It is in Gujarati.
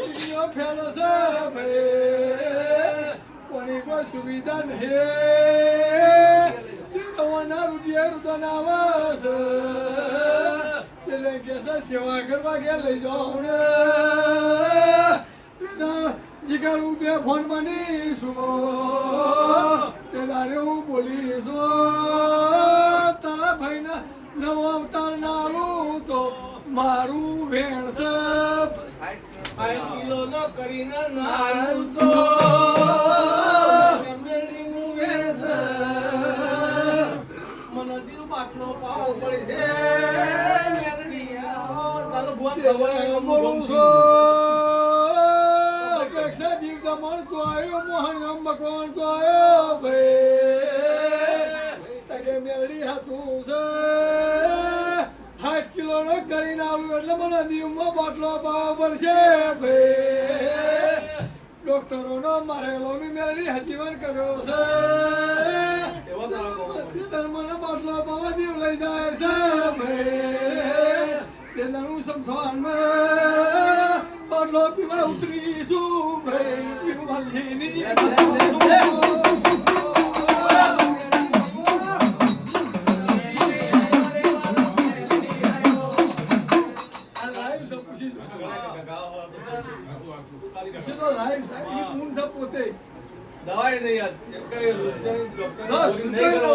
દુનિયા ફેલશે ભાઈ કોની કોઈ સુવિધા નહીં તમારા રૂપિયા રુદન આવે છે એટલે કે સેવા કરવા કે લઈ જાઓ ને જીગર હું બે ફોન બનીશું તે તારે હું બોલીશું તારા ભાઈના નવો અવતાર ના આવું તો મારું વેણ છે 5 કિલો નો કરીને નાનું તો મેળીનું વેણ છે મને દીવ બાટલો પાવ પડે છે મેરડી તારો ભુવન ખબર બોલું છું અપેક્ષા દીવ દમણ તો આવ્યો મોહન ગામ ભગવાન તો આવ્યો ભાઈ તકે મેળડી હાથું છે 8 કિલો નો કરીને આવ્યું એટલે મને દીવમાં બાટલો પાવ પડશે ભાઈ ડોક્ટરો નો મારેલો મેળડી હજીવન કર્યો છે મને બાટલો પાવ દીવ લઈ જાય છે ભાઈ તેનું સમસાનમાં બાટલો પીવા ઉતરીશું ભાઈ પીવા લીની દવાઈ નહીં યાર એમ કઈ ડોક્ટર નહીં કરવાનું